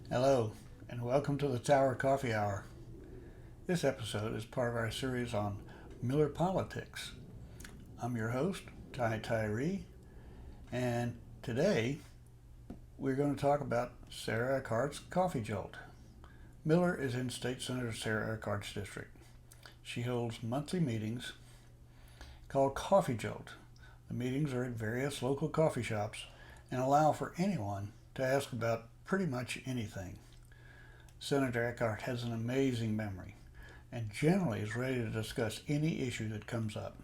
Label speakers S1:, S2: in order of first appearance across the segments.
S1: Hello, and welcome to the Tower Coffee Hour. This episode is part of our series on Mueller Politics. I'm your host, Ty Tyree, and today we're going to talk about Sarah Eckhardt's Coffee Jolt. Mueller is in State Senator Sarah Eckhardt's district. She holds monthly meetings called Coffee Jolt. The meetings are at various local coffee shops and allow for anyone to ask about pretty much anything. Senator Eckhardt has an amazing memory and generally is ready to discuss any issue that comes up.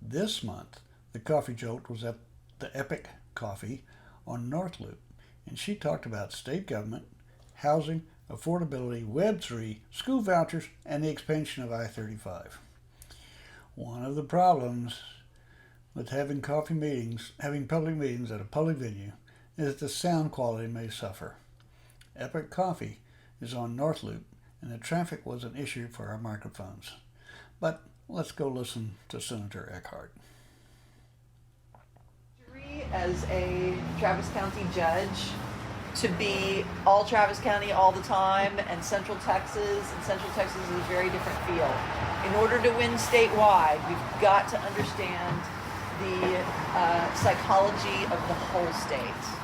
S1: This month, the Coffee Jolt was at the Epoch Coffee on North Loop, and she talked about state government, housing, affordability, Web3, school vouchers, and the expansion of I-35. One of the problems with having public meetings at a public venue is that the sound quality may suffer. Epoch Coffee is on North Loop, and the traffic was an issue for our microphones. But let's go listen to Senator Eckhardt.
S2: As a Travis County judge, to be all Travis County all the time and Central Texas is a very different feel. In order to win statewide, we've got to understand the psychology of the whole state.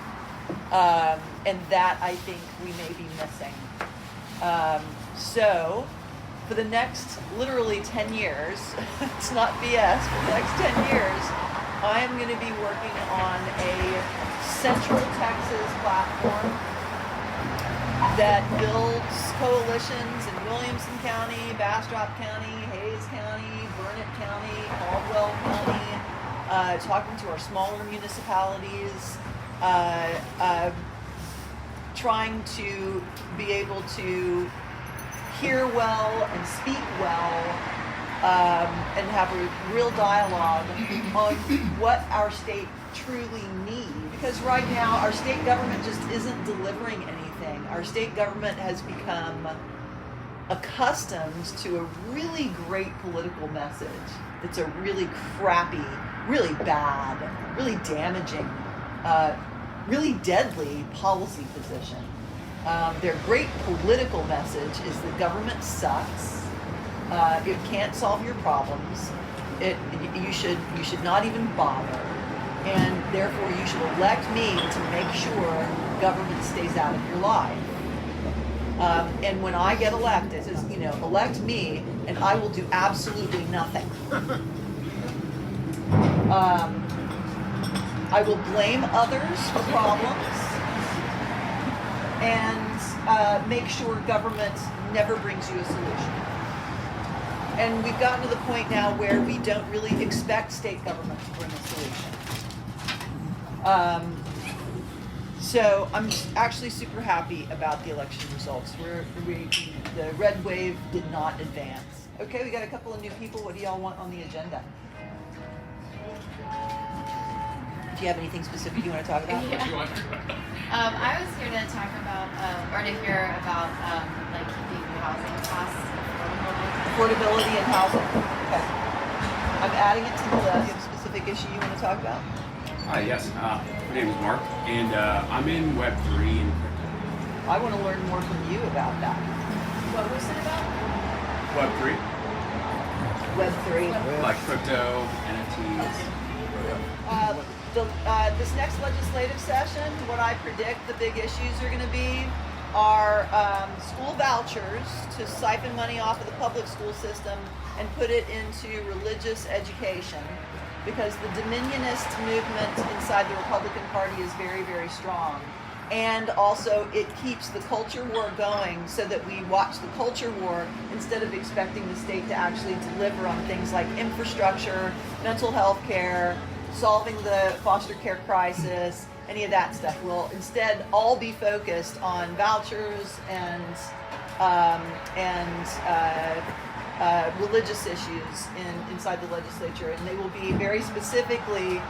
S2: And that I think we may be missing. So for the next literally 10 years, it's not BS, for the next 10 years, I am going to be working on a Central Texas platform that builds coalitions in Williamson County, Bastrop County, Hayes County, Burnett County, Caldwell County, talking to our smaller municipalities, trying to be able to hear well and speak well, and have a real dialogue on what our state truly needs. Because right now our state government just isn't delivering anything. Our state government has become accustomed to a really great political message. It's a really crappy, really bad, really damaging, really deadly policy position. Their great political message is the government sucks. It can't solve your problems. You should not even bother, and therefore you should elect me to make sure government stays out of your life. And when I get elected, it says, elect me, and I will do absolutely nothing. I will blame others for problems and make sure government never brings you a solution. And we've gotten to the point now where we don't really expect state government to bring a solution. So I'm actually super happy about the election results. The red wave did not advance. Okay, we got a couple of new people. What do y'all want on the agenda? Do you have anything specific you want to talk about?
S3: Yeah. I was here to talk about, or to hear about, keeping housing costs affordable.
S2: Affordability and housing. Okay. I'm adding it to the list. Do you have a specific issue you want to talk about?
S4: Yes. My name is Mark, and I'm in Web3 and crypto.
S2: I want to learn more from you about that.
S3: What was it about?
S4: Web3?
S2: Web3.
S4: Like crypto, NFTs.
S2: This next legislative session, what I predict the big issues are going to be are school vouchers to siphon money off of the public school system and put it into religious education, because the dominionist movement inside the Republican Party is very, very strong. And also it keeps the culture war going, so that we watch the culture war instead of expecting the state to actually deliver on things like infrastructure, mental health care, solving the foster care crisis, any of that stuff. Will instead all be focused on vouchers and religious issues inside the legislature, and they will be very specifically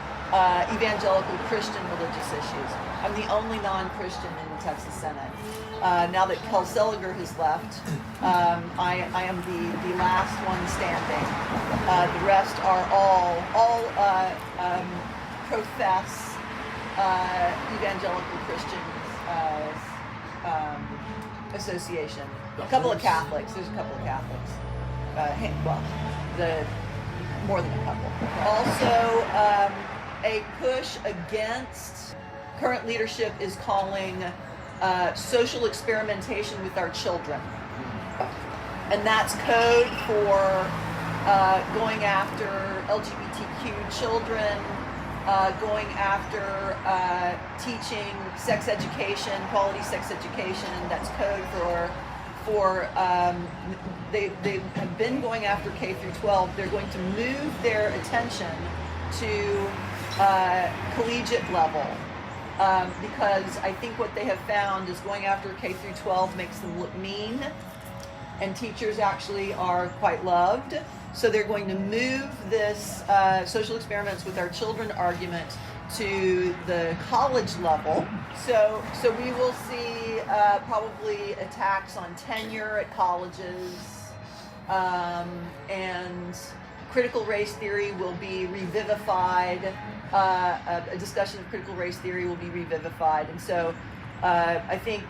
S2: evangelical Christian religious issues. I'm the only non-Christian in the Texas Senate. Now that Kel Seliger has left, I am the last one standing. The rest are all profess evangelical Christians association. A couple of Catholics. There's a couple of Catholics. Well, more than a couple. Also, a push against current leadership is calling social experimentation with our children. And that's code for going after LGBTQ children, going after teaching sex education, quality sex education. That's code for they have been going after K through 12. They're going to move their attention to collegiate level. Because I think what they have found is going after K through 12 makes them look mean, and teachers actually are quite loved. So they're going to move this social experiments with our children argument to the college level. So we will see probably attacks on tenure at colleges, and critical race theory will be revivified. A discussion of critical race theory will be revivified, and so I think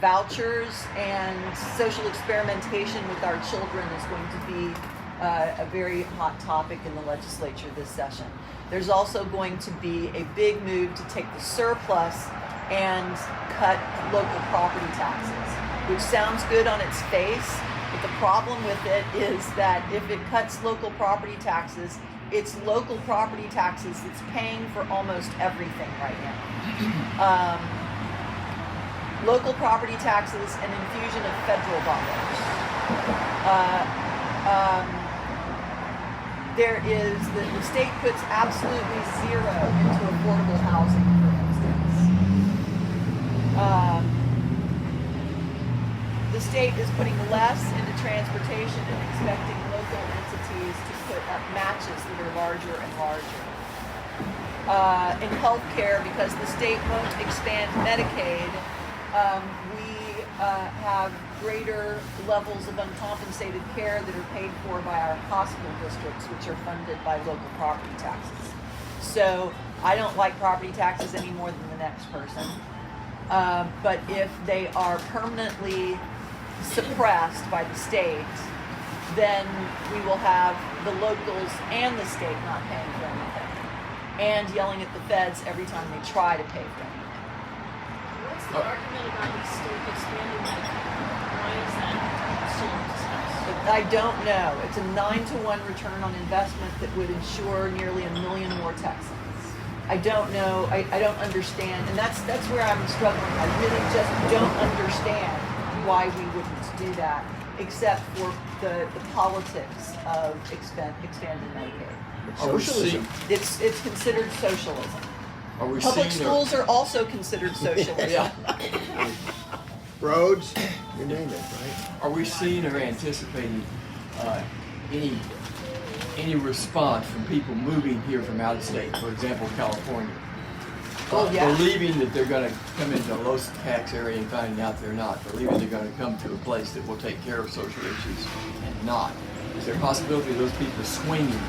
S2: vouchers and social experimentation with our children is going to be a very hot topic in the legislature this session. There's also going to be a big move to take the surplus and cut local property taxes, which sounds good on its face, but the problem with it is that if it cuts local property taxes, it's local property taxes that's paying for almost everything right now. Local property taxes and infusion of federal dollars. There is, the state puts absolutely zero into affordable housing, for instance. The state is putting less into transportation and expecting local entities to put up matches that are larger and larger. In healthcare, because the state won't expand Medicaid, we have greater levels of uncompensated care that are paid for by our hospital districts, which are funded by local property taxes. So I don't like property taxes any more than the next person. But if they are permanently suppressed by the state, then we will have the locals and the state not paying for anything, and yelling at the feds every time they try to pay for anything.
S5: What's the argument about the state expanding Medicaid? Why is that still discussed?
S2: I don't know. It's a 9-to-1 return on investment that would ensure nearly 1 million more Texans. I don't know. I don't understand, and that's where I'm struggling. I really just don't understand why we wouldn't do that, except for the politics of expanded Medicaid.
S6: Socialism.
S2: It's considered socialism.
S6: Are we
S2: Public
S6: seeing
S2: schools are also considered socialism.
S7: Roads, you name it, right?
S6: Are we seeing or anticipating any response from people moving here from out of state, for example, California?
S2: Oh, yeah.
S6: Believing that they're going to come into a low tax area and finding out they're not. Believing they're going to come to a place that will take care of social issues and not. Is there a possibility of those people swinging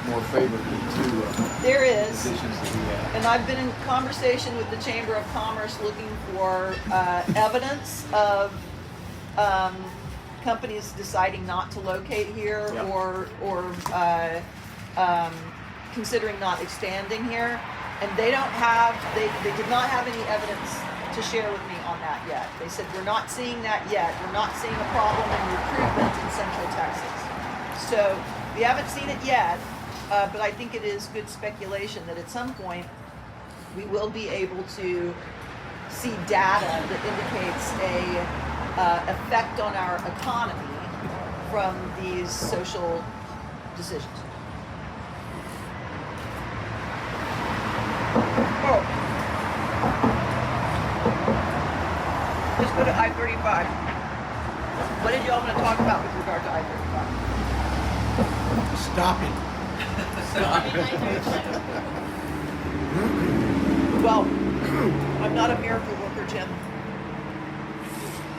S6: more favorably to
S2: There is.
S6: positions that we have?
S2: And I've been in conversation with the Chamber of Commerce looking for evidence of companies deciding not to locate here,
S6: Yeah.
S2: or considering not expanding here. And they don't have, they did not have any evidence to share with me on that yet. They said, we're not seeing that yet. We're not seeing a problem in recruitment in Central Texas. So we haven't seen it yet, but I think it is good speculation that at some point we will be able to see data that indicates a effect on our economy from these social decisions. Oh. Let's go to I-35. What did y'all want to talk about with regard to I-35?
S7: Stop it.
S2: Well, I'm not a miracle worker, Jim.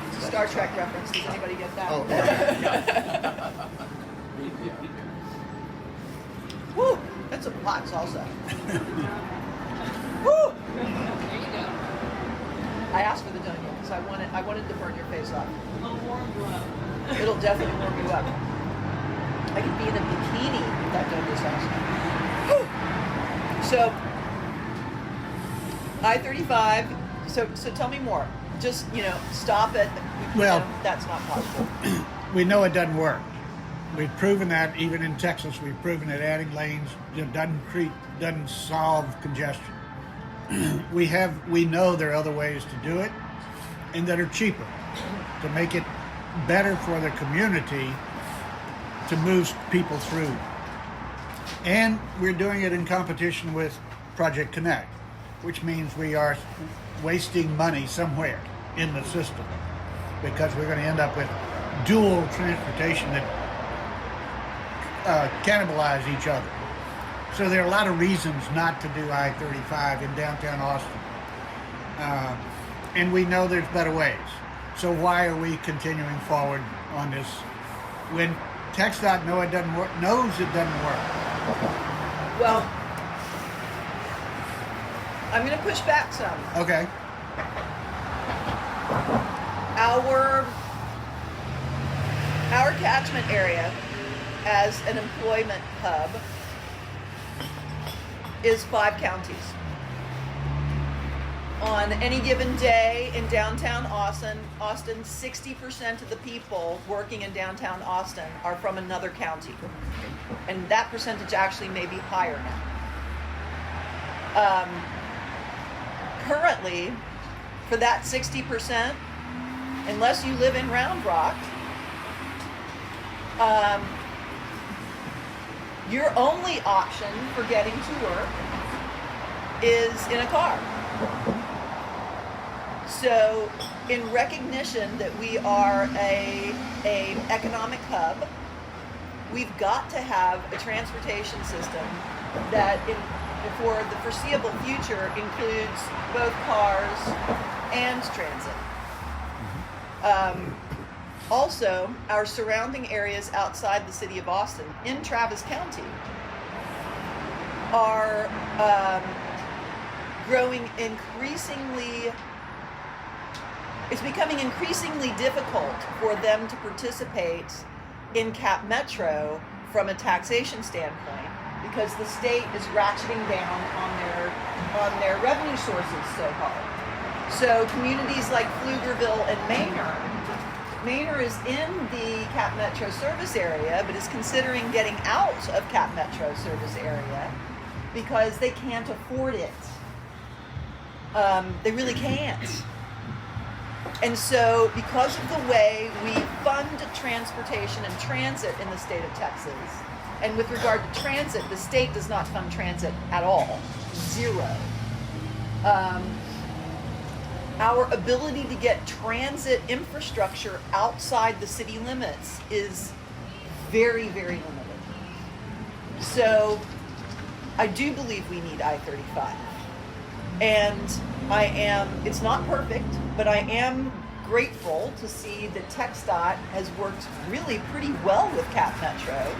S2: It's a Star Trek reference. Does anybody get that?
S7: Oh,
S2: Woo! That's a hot salsa. Woo!
S5: There you go.
S2: I asked for the donut because I wanted to burn your face off.
S5: I'll warm you up.
S2: It'll definitely warm you up. I could be in a bikini at that donut house. So, I-35. So tell me more. Just stop it.
S1: Well-
S2: That's not possible.
S1: We know it doesn't work. We've proven that even in Texas. We've proven that adding lanes doesn't solve congestion. We know there are other ways to do it, and that are cheaper, to make it better for the community to move people through. And we're doing it in competition with Project Connect, which means we are wasting money somewhere in the system, because we're going to end up with dual transportation that cannibalize each other. So there are a lot of reasons not to do I-35 in downtown Austin. And we know there's better ways. So why are we continuing forward on this when TxDOT knows it doesn't work?
S2: Well, I'm going to push back some.
S1: Okay.
S2: Our catchment area as an employment hub is 5 counties. On any given day in downtown Austin, 60% of the people working in downtown Austin are from another county. And that percentage actually may be higher now. Currently, for that 60%, unless you live in Round Rock, your only option for getting to work is in a car. So, in recognition that we are an economic hub, we've got to have a transportation system that, for the foreseeable future, includes both cars and transit. Also, our surrounding areas outside the city of Austin, in Travis County, are growing increasingly. It's becoming increasingly difficult for them to participate in Cap Metro from a taxation standpoint, because the state is ratcheting down on their revenue sources, so-called. So communities like Pflugerville and Manor is in the Cap Metro service area, but is considering getting out of Cap Metro service area because they can't afford it. They really can't. And so, because of the way we fund transportation and transit in the state of Texas, and with regard to transit, the state does not fund transit at all. Zero. Our ability to get transit infrastructure outside the city limits is very, very limited. So, I do believe we need I-35. And it's not perfect, but I am grateful to see that TxDOT has worked really pretty well with Cap Metro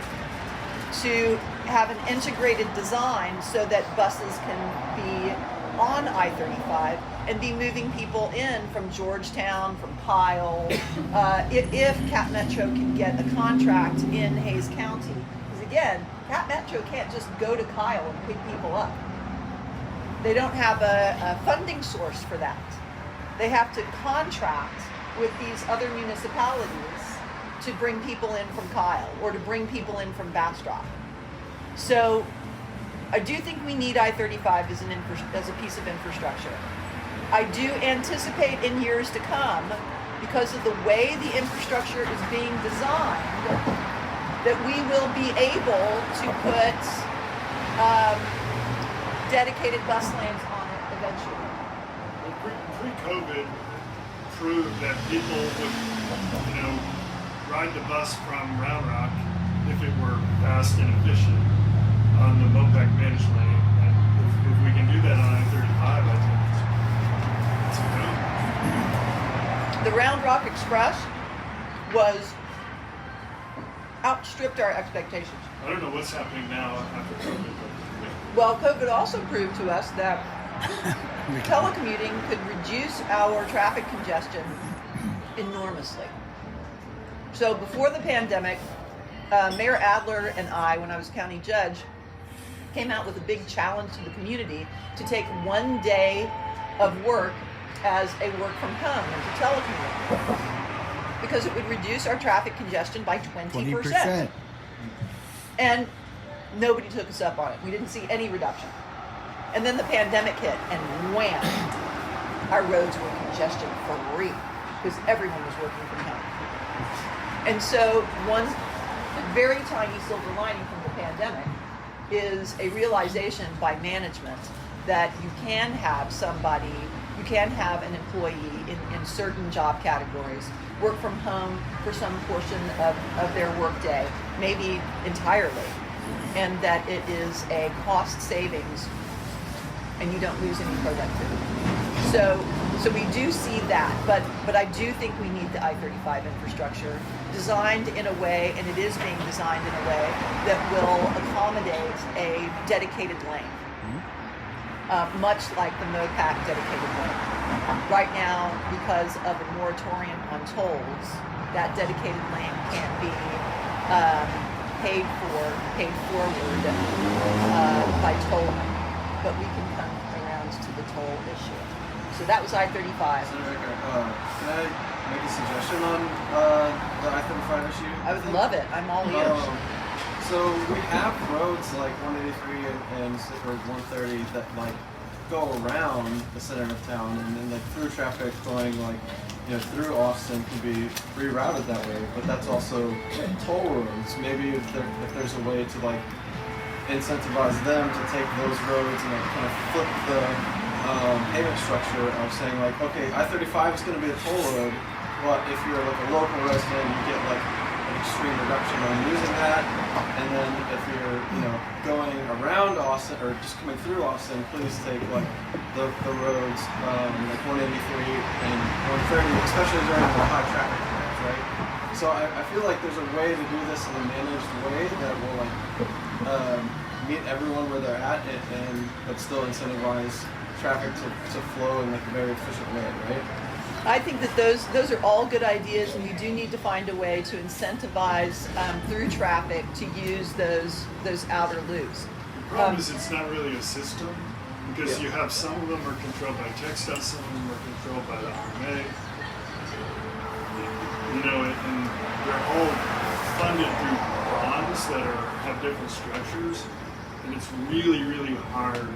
S2: to have an integrated design so that buses can be on I-35 and be moving people in from Georgetown, from Kyle, if Cap Metro can get a contract in Hays County. Because again, Cap Metro can't just go to Kyle and pick people up. They don't have a funding source for that. They have to contract with these other municipalities to bring people in from Kyle or to bring people in from Bastrop. So I do think we need I-35 as a piece of infrastructure. I do anticipate in years to come, because of the way the infrastructure is being designed, that we will be able to put dedicated bus lanes on it eventually.
S8: Well, pre-COVID proved that people would, ride the bus from Round Rock if it were fast and efficient on the MOPEC managed lane. And if we can do that on I-35, I think it's a win.
S2: The Round Rock Express outstripped our expectations.
S8: I don't know what's happening now after COVID.
S2: Well, COVID also proved to us that telecommuting could reduce our traffic congestion enormously. So before the pandemic, Mayor Adler and I, when I was county judge, came out with a big challenge to the community to take one day of work as a work from home and to telecommute, because it would reduce our traffic congestion by 20%. And nobody took us up on it. We didn't see any reduction. And then the pandemic hit, and wham, our roads were congestion free because everyone was working from home. And so one very tiny silver lining from the pandemic is a realization by management that you can have an employee in certain job categories work from home for some portion of their workday, maybe entirely, and that it is a cost savings and you don't lose any productivity. So we do see that, but I do think we need the I-35 infrastructure designed in a way, and it is being designed in a way that will accommodate a dedicated lane, much like the MoPac dedicated lane. Right now, because of a moratorium on tolls, that dedicated lane can't be paid forward by tolling, but we can come around to the toll issue. So that was I-35.
S9: Can I make a suggestion on the I-35 issue?
S2: I would love it. I'm all ears.
S9: So we have roads like 183 and or 130 that like go around the center of town, and then like through traffic going like through Austin can be rerouted that way. But that's also toll roads. Maybe if there's a way to like incentivize them to take those roads and like kind of flip the payment structure of saying like, okay, I-35 is going to be a toll road, but if you're like a local resident, you get like an extreme reduction on using that. And then if you're going around Austin or just coming through Austin, please take like the roads like 183 and 130, especially during the high traffic times, right? So I feel like there's a way to do this in a managed way that will like meet everyone where they're at, but still incentivize traffic to flow in like a very efficient way, right?
S2: I think that those are all good ideas, and you do need to find a way to incentivize through traffic to use those outer loops.
S8: The problem is it's not really a system, because you have some of them are controlled by TxDOT, some of them are controlled by the RMA. And they're all funded through bonds that have different structures, and it's really, really hard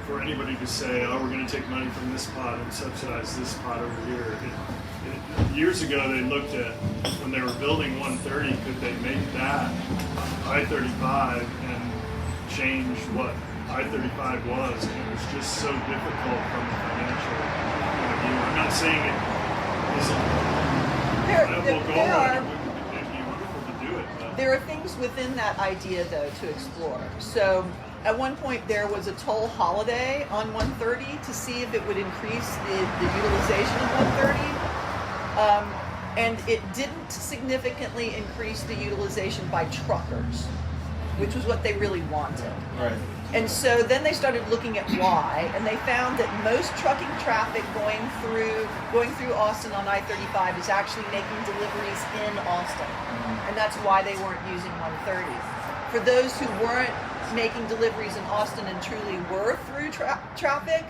S8: for anybody to say, oh, we're going to take money from this pot and subsidize this pot over here. Years ago, they looked at, when they were building 130, could they make that I-35 and change what I-35 was? And it was just so difficult from a financial point of view. I'm not saying it isn't viable goal, it'd be wonderful to do it. But
S2: there are things within that idea, though, to explore. So at one point, there was a toll holiday on 130 to see if it would increase the utilization of 130. And it didn't significantly increase the utilization by truckers, which was what they really wanted.
S9: Right.
S2: And so then they started looking at why, and they found that most trucking traffic going through Austin on I-35 is actually making deliveries in Austin. And that's why they weren't using 130. For those who weren't making deliveries in Austin and truly were through traffic,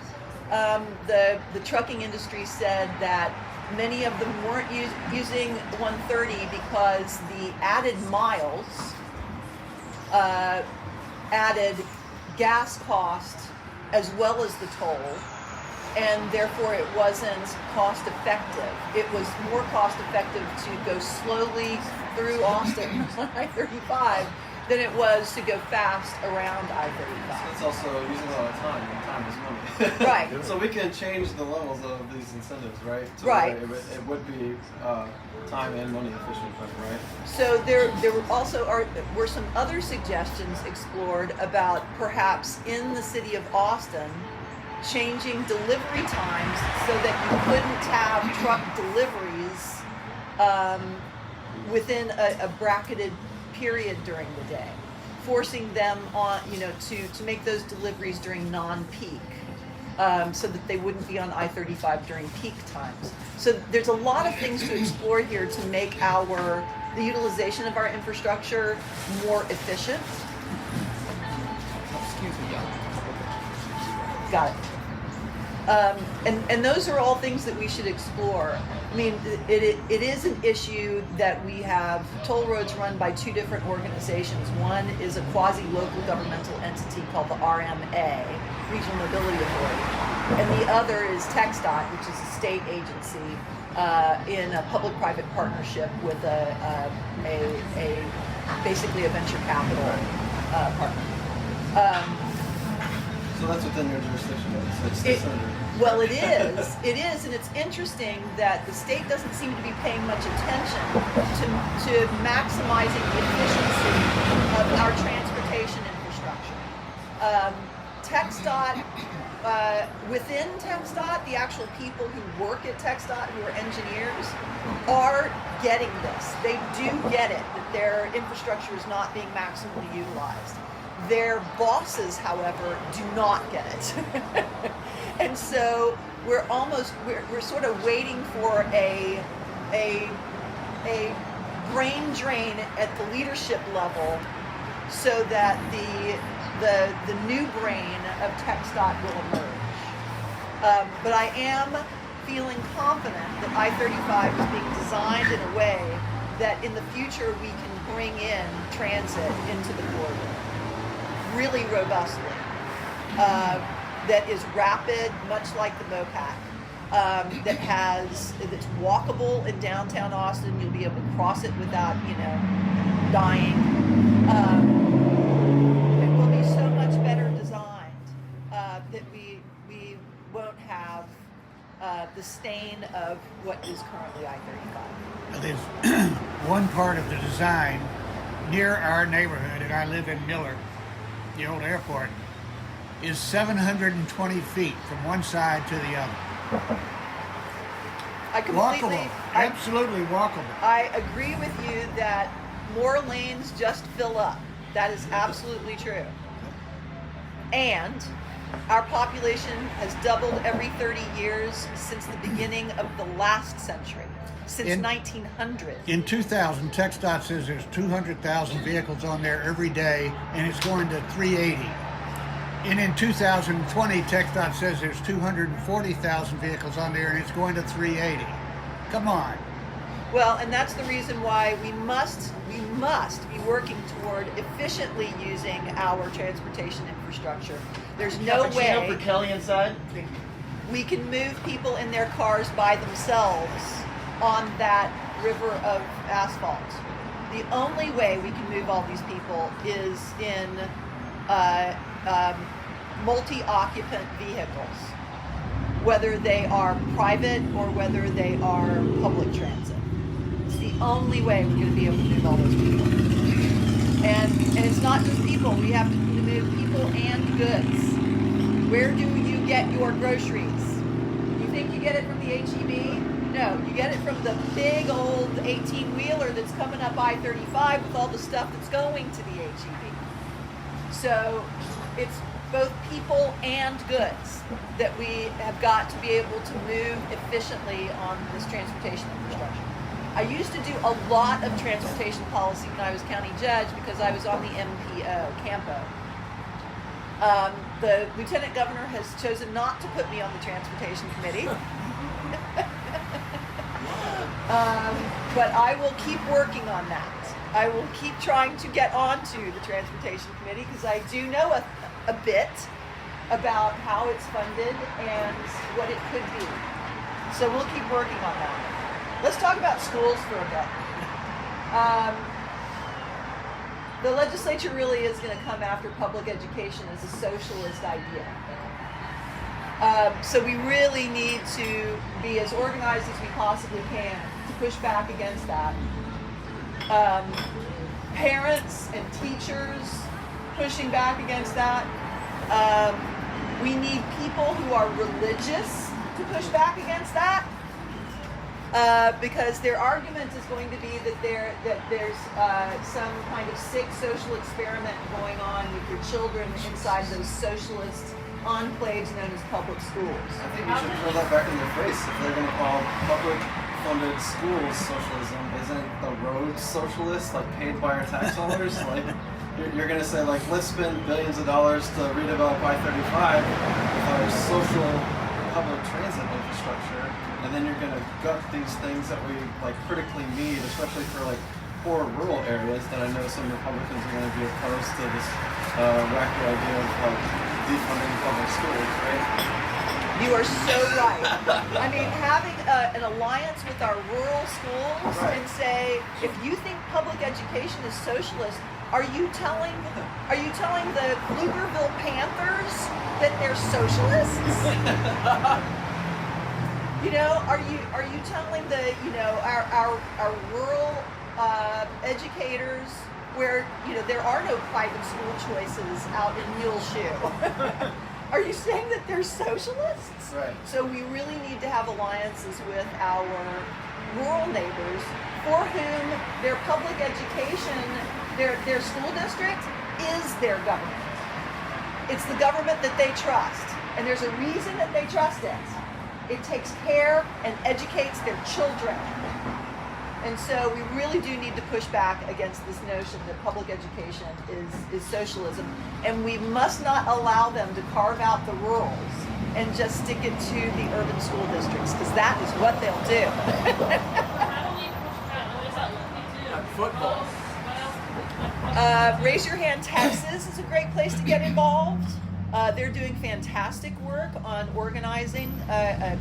S2: the trucking industry said that many of them weren't using 130 because the added miles added gas cost as well as the toll, and therefore it wasn't cost effective. It was more cost effective to go slowly through Austin on I-35 than it was to go fast around I-35.
S9: It's also using a lot of time, and time is money.
S2: Right.
S9: So we can change the levels of these incentives, right? So
S2: Right.
S9: It would be time and money efficient, right?
S2: So there were some other suggestions explored about perhaps in the city of Austin changing delivery times so that you couldn't have truck deliveries within a bracketed period during the day, forcing them on, to make those deliveries during non-peak. so that they wouldn't be on I-35 during peak times. So there's a lot of things to explore here to make the utilization of our infrastructure more efficient.
S6: Excuse me, yeah.
S2: Got it. And those are all things that we should explore. I mean, it is an issue that we have toll roads run by two different organizations. One is a quasi-local governmental entity called the RMA, Regional Mobility Authority, and the other is TxDOT, which is a state agency in a public-private partnership with basically a venture capital partner.
S9: So that's within your jurisdiction. It's
S2: Well, it is, and it's interesting that the state doesn't seem to be paying much attention to maximizing the efficiency of our transportation infrastructure. TxDOT, within TxDOT, the actual people who work at TxDOT, who are engineers, are getting this. They do get it, that their infrastructure is not being maximally utilized. Their bosses, however, do not get it. And so we're sort of waiting for a brain drain at the leadership level so that the new brain of TxDOT will emerge. But I am feeling confident that I-35 is being designed in a way that in the future we can bring in transit into the corridor really robustly, that is rapid, much like the MOPAC, that's walkable in downtown Austin. You'll be able to cross it without, dying. It will be so much better designed that we won't have the stain of what is currently I-35.
S1: There's one part of the design near our neighborhood, and I live in Mueller, the old airport, is 720 feet from one side to the other. Walkable, absolutely walkable.
S2: I agree with you that more lanes just fill up. That is absolutely true. And our population has doubled every 30 years since the beginning of the last century, since 1900.
S1: In 2000, TxDOT says there's 200,000 vehicles on there every day, and it's going to 380. And in 2020, TxDOT says there's 240,000 vehicles on there, and it's going to 380. Come on.
S2: Well, and that's the reason why we must be working toward efficiently using our transportation infrastructure. There's no way
S10: for Kelly inside.
S2: we can move people in their cars by themselves on that river of asphalt. The only way we can move all these people is in multi-occupant vehicles, whether they are private or whether they are public transit. It's the only way we're going to be able to move all those people. And it's not just people. We have to move people and goods. Where do you get your groceries? You think you get it from the H-E-B? No, you get it from the big old 18-wheeler that's coming up I-35 with all the stuff that's going to the H-E-B. So it's both people and goods that we have got to be able to move efficiently on this transportation infrastructure. I used to do a lot of transportation policy when I was county judge because I was on the MPO, CAMPO. The lieutenant governor has chosen not to put me on the transportation committee. But I will keep working on that. I will keep trying to get onto the transportation committee because I do know a bit about how it's funded and what it could be. So we'll keep working on that. Let's talk about schools for a bit. The legislature really is going to come after public education as a socialist idea. So we really need to be as organized as we possibly can to push back against that. Parents and teachers pushing back against that. We need people who are religious to push back against that. Because their argument is going to be that there's some kind of sick social experiment going on with your children inside those socialist enclaves known as public schools.
S9: I think we should throw that back in their face. If they're going to call public funded schools socialism, isn't the roads socialist, like paid by our tax dollars? Like, you're going to say, like, let's spend billions of dollars to redevelop I-35 with our social public transit infrastructure, and then you're going to gut these things that we, like, critically need, especially for, like, poor rural areas that I know some Republicans are going to be opposed to this wacky idea of, like, defunding public schools, right?
S2: You are so right. I mean, having an alliance with our rural schools
S9: Right.
S2: and say, if you think public education is socialist, are you telling the Pflugerville Panthers that they're socialists? You know, are you telling the, you know, our rural educators where, you know, there are no private school choices out in Muleshoe? Are you saying that they're socialists?
S9: Right.
S2: So we really need to have alliances with our rural neighbors for whom their public education, their school district is their government. It's the government that they trust. And there's a reason that they trust it. It takes care and educates their children. And so we really do need to push back against this notion that public education is socialism. And we must not allow them to carve out the rurals and just stick it to the urban school districts, because that is what they'll do.
S5: How do we push that? What does that look like?
S6: Football.
S5: What else?
S2: Raise Your Hand Texas is a great place to get involved. They're doing fantastic work on organizing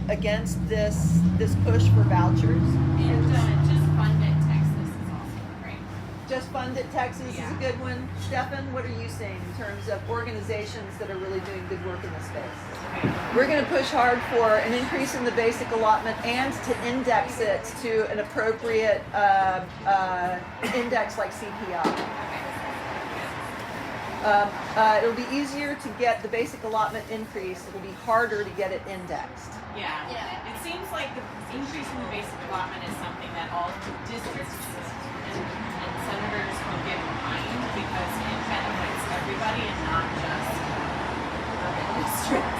S2: against this push for vouchers.
S3: And Just Fund It Texas is also great.
S2: Just Fund It Texas is a
S3: Yeah.
S2: good one. Stefan, what are you saying in terms of organizations that are really doing good work in this space? We're going to push hard for an increase in the basic allotment and to index it to an appropriate index like CPI. It'll be easier to get the basic allotment increase. It'll be harder to get it indexed.
S10: Yeah. It seems like the increase in the basic allotment is something that all districts and senators will get behind because it benefits everybody and not just urban districts.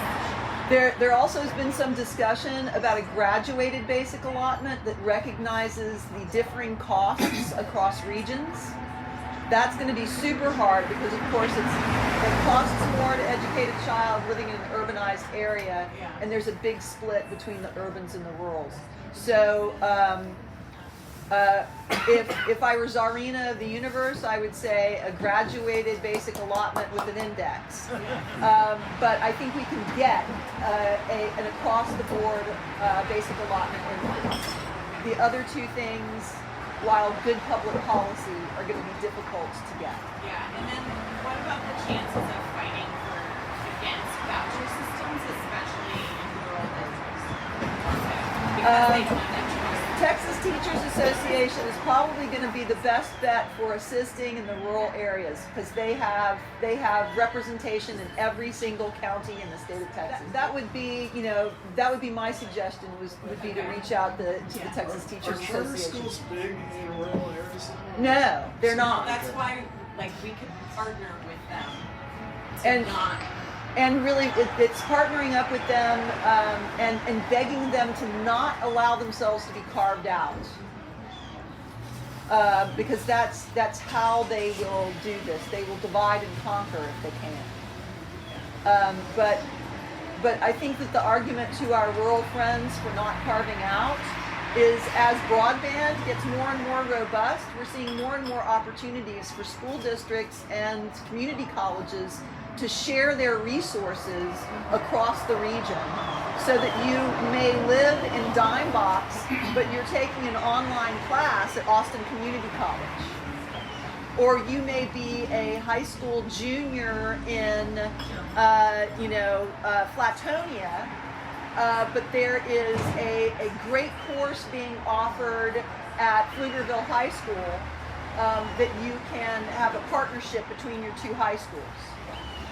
S2: There also has been some discussion about a graduated basic allotment that recognizes the differing costs across regions. That's going to be super hard because, of course, it costs more to educate a child living in an urbanized area, and there's a big split between the urbans and the rurals. So if I were Czarina of the universe, I would say a graduated basic allotment with an index. But I think we can get an across-the-board basic allotment increase. The other two things, while good public policy, are going to be difficult to get.
S10: Yeah, and then what about the chances of fighting against voucher systems, especially in rural districts? Because they don't have choice.
S2: Texas Teachers Association is probably going to be the best bet for assisting in the rural areas because they have representation in every single county in the state of Texas. That would be, you know, that would be my suggestion would be to reach out to the Texas Teachers
S8: Are charter
S2: Association.
S8: schools big in rural areas?
S2: No, they're not.
S10: That's why, like, we could partner with them to
S2: And-
S10: not.
S2: And really, it's partnering up with them and begging them to not allow themselves to be carved out. Because that's how they will do this. They will divide and conquer if they can. But I think that the argument to our rural friends for not carving out is as broadband gets more and more robust, we're seeing more and more opportunities for school districts and community colleges to share their resources across the region so that you may live in Dime Box, but you're taking an online class at Austin Community College. Or you may be a high school junior in, Flatonia, but there is a great course being offered at Pflugerville High School that you can have a partnership between your two high schools.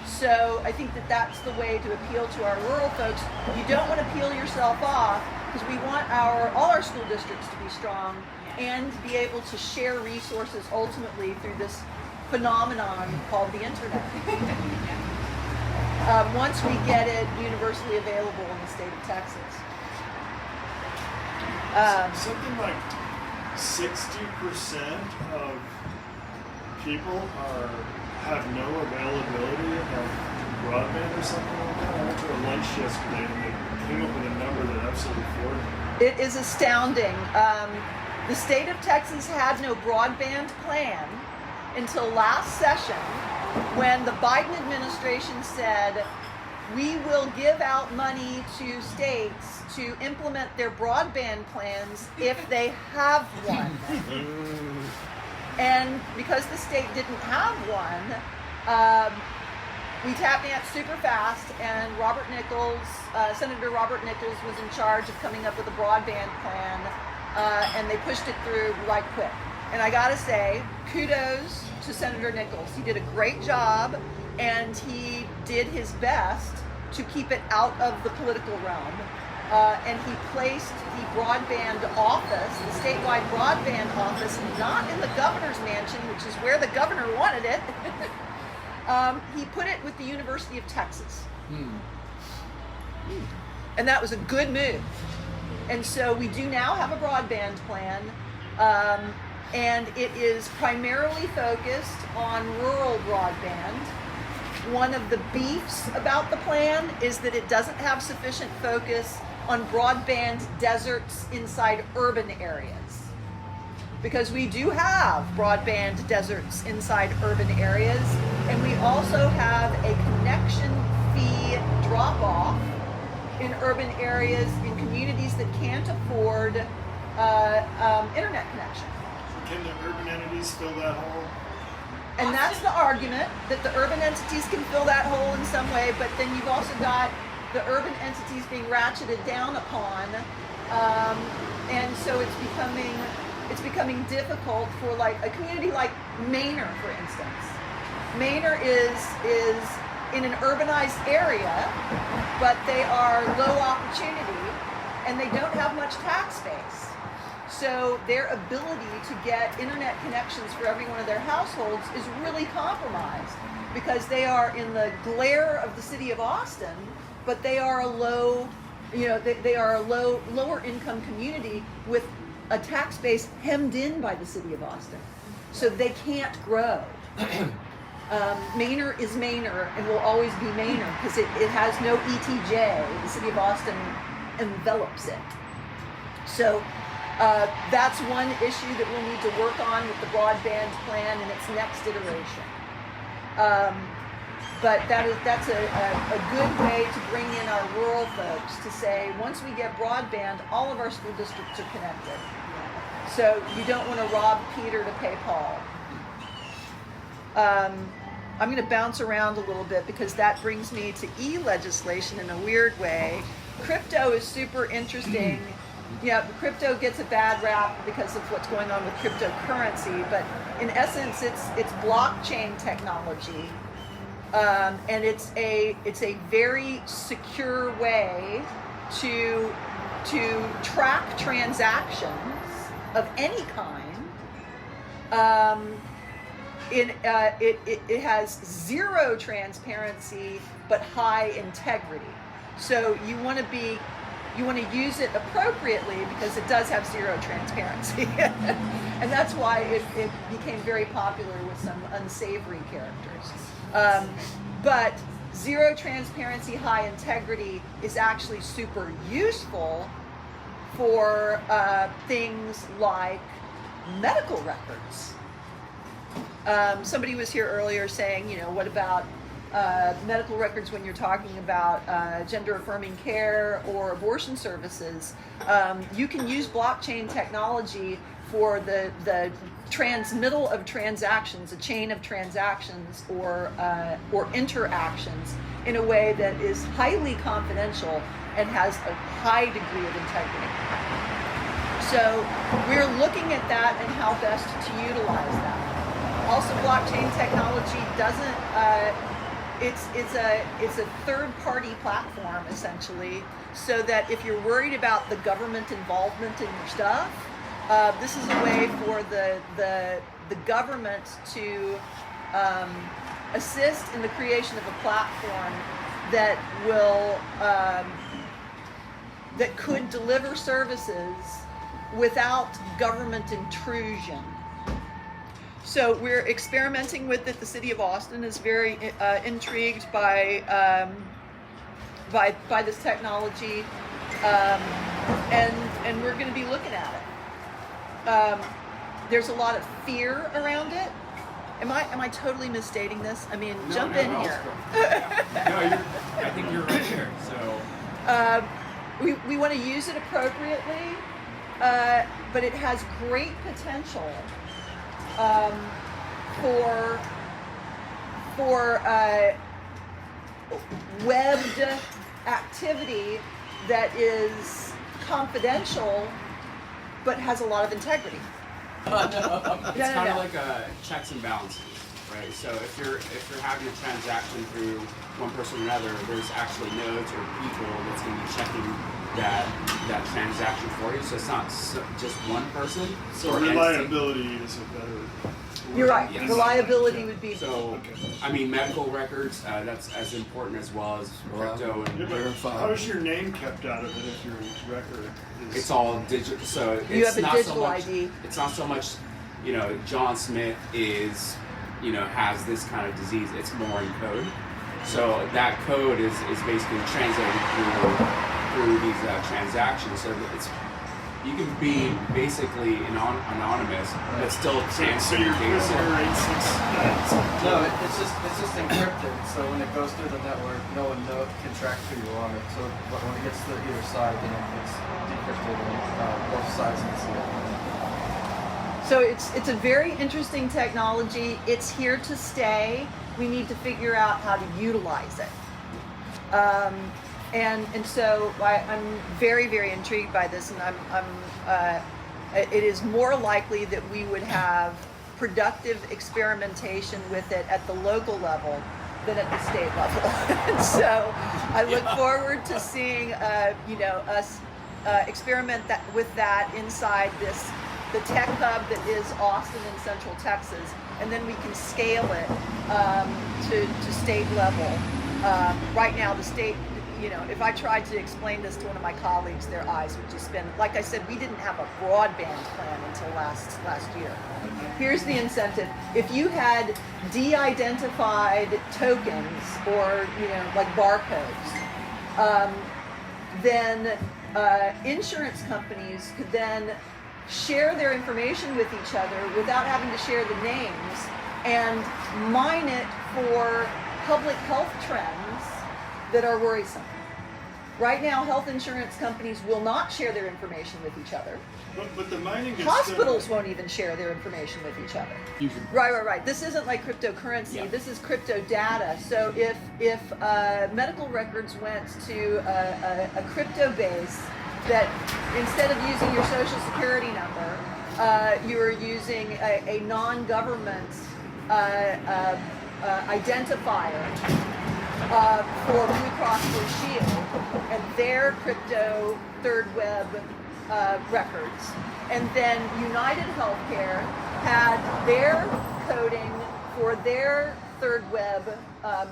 S2: So I think that that's the way to appeal to our rural folks. You don't want to peel yourself off because we want all our school districts to be strong and be able to share resources ultimately through this phenomenon called the internet. once we get it universally available in the state of Texas.
S8: Something like 60% of people have no availability of broadband or something like that. I went to a lunch yesterday and they came up with a number that absolutely floored me.
S2: It is astounding. The state of Texas had no broadband plan until last session, when the Biden administration said, we will give out money to states to implement their broadband plans if they have one. And because the state didn't have one, we tapped it super fast, and Senator Robert Nichols was in charge of coming up with a broadband plan, and they pushed it through like quick. And I gotta say, kudos to Senator Nichols. He did a great job, and he did his best to keep it out of the political realm. And he placed the broadband office, the statewide broadband office, not in the governor's mansion, which is where the governor wanted it. He put it with the University of Texas. And that was a good move. And so we do now have a broadband plan, and it is primarily focused on rural broadband. One of the beefs about the plan is that it doesn't have sufficient focus on broadband deserts inside urban areas. Because we do have broadband deserts inside urban areas, and we also have a connection fee drop-off in urban areas, in communities that can't afford internet connection.
S8: Can the urban entities fill that hole?
S2: And that's the argument, that the urban entities can fill that hole in some way, but then you've also got the urban entities being ratcheted down upon, and so it's becoming difficult for like a community like Manor, for instance. Manor is in an urbanized area, but they are low opportunity, and they don't have much tax base. So their ability to get internet connections for every one of their households is really compromised, because they are in the glare of the city of Austin, but they are a low, they are a lower income community with a tax base hemmed in by the city of Austin. So they can't grow. Manor is Manor and will always be Manor because it has no ETJ. The city of Austin envelops it. So that's one issue that we'll need to work on with the broadband plan in its next iteration. But that's a good way to bring in our rural folks to say, once we get broadband, all of our school districts are connected. So you don't want to rob Peter to pay Paul. I'm going to bounce around a little bit because that brings me to e-legislation in a weird way. Crypto is super interesting. Yeah, crypto gets a bad rap because of what's going on with cryptocurrency, but in essence, it's blockchain technology, and it's a very secure way to track transactions of any kind. It has zero transparency but high integrity. So you want to use it appropriately because it does have zero transparency. And that's why it became very popular with some unsavory characters. But zero transparency, high integrity is actually super useful for things like medical records. Somebody was here earlier saying, what about medical records when you're talking about gender-affirming care or abortion services? You can use blockchain technology for the transmittal of transactions, a chain of transactions or interactions in a way that is highly confidential and has a high degree of integrity. So we're looking at that and how best to utilize that. Also, blockchain technology doesn't, it's a third-party platform, essentially, so that if you're worried about the government involvement in your stuff, this is a way for the government to assist in the creation of a platform that will that could deliver services without government intrusion. So we're experimenting with it. The city of Austin is very intrigued by this technology, and we're going to be looking at it. There's a lot of fear around it. Am I totally misstating this? I mean, jump in here.
S4: I think you're right there. So
S2: we want to use it appropriately, but it has great potential for webbed activity that is confidential but has a lot of integrity.
S4: It's kind of like checks and balances, right? So if you're having a transaction through one person or another, there's actually nodes or people that's going to be checking that transaction for you. So it's not just one person.
S8: So reliability is a better word.
S2: You're right.
S4: Yes.
S2: Reliability would be.
S4: So, I mean, medical records, that's as important as well as crypto and
S8: verify. How is your name kept out of it if your record is...
S4: It's all digital. So it's
S2: you have a
S4: not
S2: digital
S4: so much,
S2: ID.
S4: It's not so much, John Smith is, has this kind of disease. It's more in code. So that code is basically translated through these transactions. So you can be basically anonymous, but still transfer
S8: your
S4: data.
S9: No, it's just encrypted. So when it goes through the network, no one can track who you are. So when it gets to either side, then it's decrypted and both sides can see it.
S2: So it's a very interesting technology. It's here to stay. We need to figure out how to utilize it. And so I'm very, very intrigued by this, and it is more likely that we would have productive experimentation with it at the local level than at the state level. And so I look forward to seeing us experiment with that inside the tech hub that is Austin and Central Texas, and then we can scale it to state level. Right now, the state, if I tried to explain this to one of my colleagues, their eyes would just spin. Like I said, we didn't have a broadband plan until last year. Here's the incentive. If you had de-identified tokens or, like barcodes, then insurance companies could then share their information with each other without having to share the names and mine it for public health trends that are worrisome. Right now, health insurance companies will not share their information with each other.
S8: But the mining is
S2: Hospitals won't even share their information with each other. Right. This isn't like cryptocurrency. Yeah. This is crypto data. So if medical records went to a crypto base that instead of using your social security number, you are using a non-government identifier for Blue Cross Blue Shield and their crypto third web records. And then United Healthcare had their coding for their third web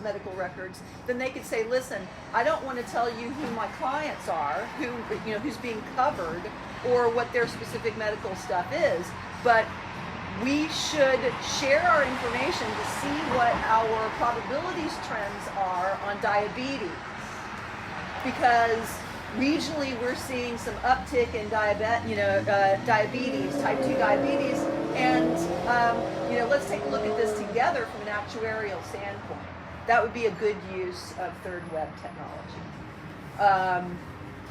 S2: medical records. Then they could say, listen, I don't want to tell you who my clients are, who's being covered, or what their specific medical stuff is, but we should share our information to see what our probabilities trends are on diabetes. Because regionally we're seeing some uptick in diabetes, type 2 diabetes, and let's take a look at this together from an actuarial standpoint. That would be a good use of third web technology.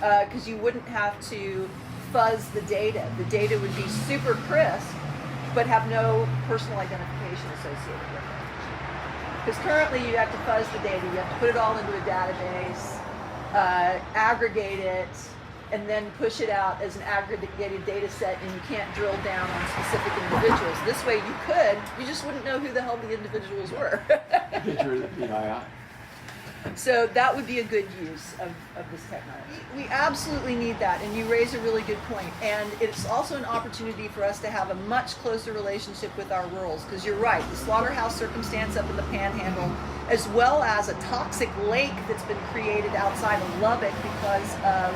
S2: Because you wouldn't have to fuzz the data. The data would be super crisp, but have no personal identification associated with it. Because currently you have to fuzz the data, you have to put it all into a database, aggregate it, and then push it out as an aggregated data set, and you can't drill down on specific individuals. This way you just wouldn't know who the hell the individuals were.
S6: Picture of the PII.
S2: So that would be a good use of this technology. We absolutely need that, and you raise a really good point. And it's also an opportunity for us to have a much closer relationship with our rurals, because you're right, the slaughterhouse circumstance up in the Panhandle, as well as a toxic lake that's been created outside of Lubbock because of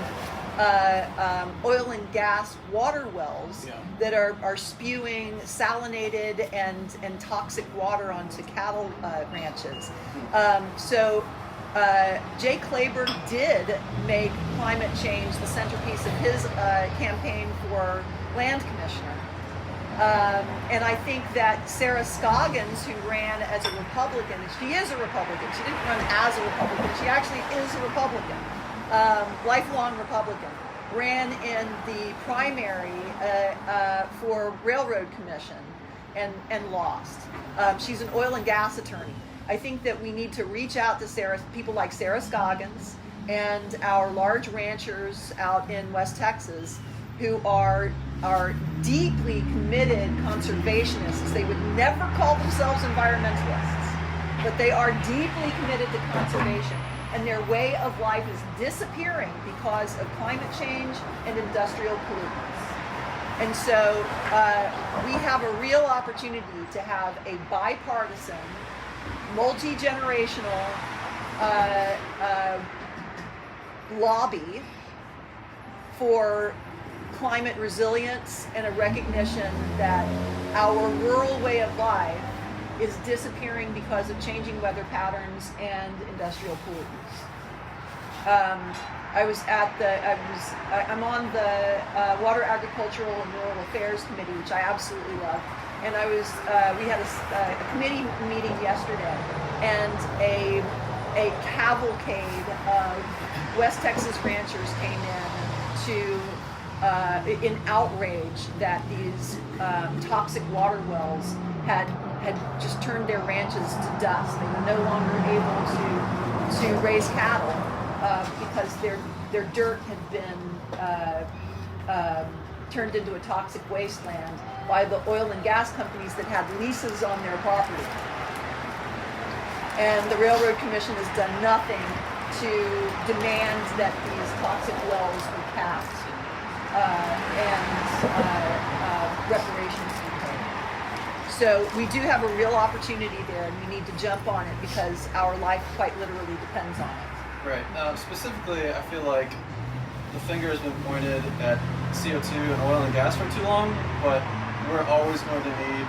S2: oil and gas water wells that are spewing salinated and toxic water onto cattle ranches. Jay Claber did make climate change the centerpiece of his campaign for land commissioner. And I think that Sarah Scoggins, who ran as a Republican, she is a Republican. She didn't run as a Republican. She actually is a Republican, lifelong Republican. Ran in the primary for Railroad Commission and lost. She's an oil and gas attorney. I think that we need to reach out to people like Sarah Scoggins and our large ranchers out in West Texas who are deeply committed conservationists. They would never call themselves environmentalists, but they are deeply committed to conservation. And their way of life is disappearing because of climate change and industrial pollutants. And so we have a real opportunity to have a bipartisan, multi-generational lobby for climate resilience and a recognition that our rural way of life is disappearing because of changing weather patterns and industrial pollutants. I'm on the Water, Agricultural, and Rural Affairs Committee, which I absolutely love. And we had a committee meeting yesterday, and a cavalcade of West Texas ranchers came in outrage that these toxic water wells had just turned their ranches to dust. They were no longer able to raise cattle because their dirt had been turned into a toxic wasteland by the oil and gas companies that had leases on their property. And the Railroad Commission has done nothing to demand that these toxic wells be capped and reparations be paid. So we do have a real opportunity there, and we need to jump on it because our life quite literally depends on it.
S9: Right. Specifically, I feel like the finger has been pointed at CO2 and oil and gas for too long, but we're always going to need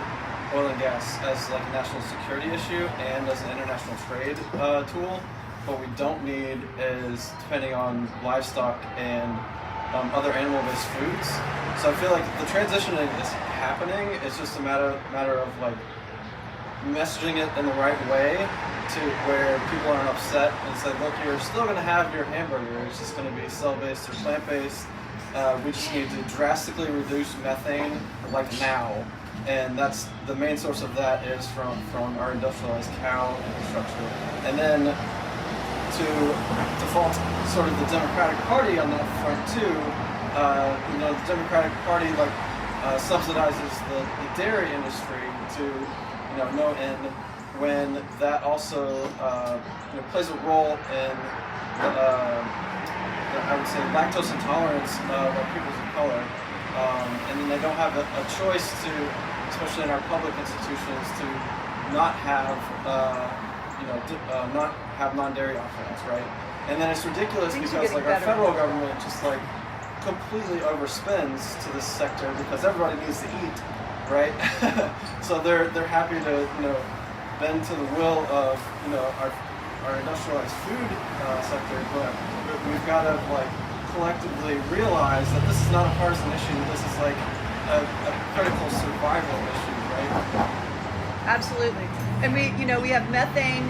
S9: oil and gas as like a national security issue and as an international trade tool. What we don't need is depending on livestock and other animal-based foods. So I feel like the transition is happening. It's just a matter of like messaging it in the right way to where people aren't upset and say, look, you're still going to have your hamburger. It's just going to be cell-based or plant-based. We just need to drastically reduce methane like now. And that's the main source of that is from our industrialized cow infrastructure. And then to default sort of the Democratic Party on that front too, the Democratic Party subsidizes the dairy industry to no end, when that also plays a role in I would say lactose intolerance by people of color, and then they don't have a choice to, especially in our public institutions, to not have not have non-dairy offerings, right? And then it's ridiculous because our federal government just completely overspends to this sector because everybody needs to eat, right? So they're happy to bend to the will of our industrialized food sector, but we've got to collectively realize that this is not a partisan issue. This is a critical survival issue, right?
S2: Absolutely. And we have methane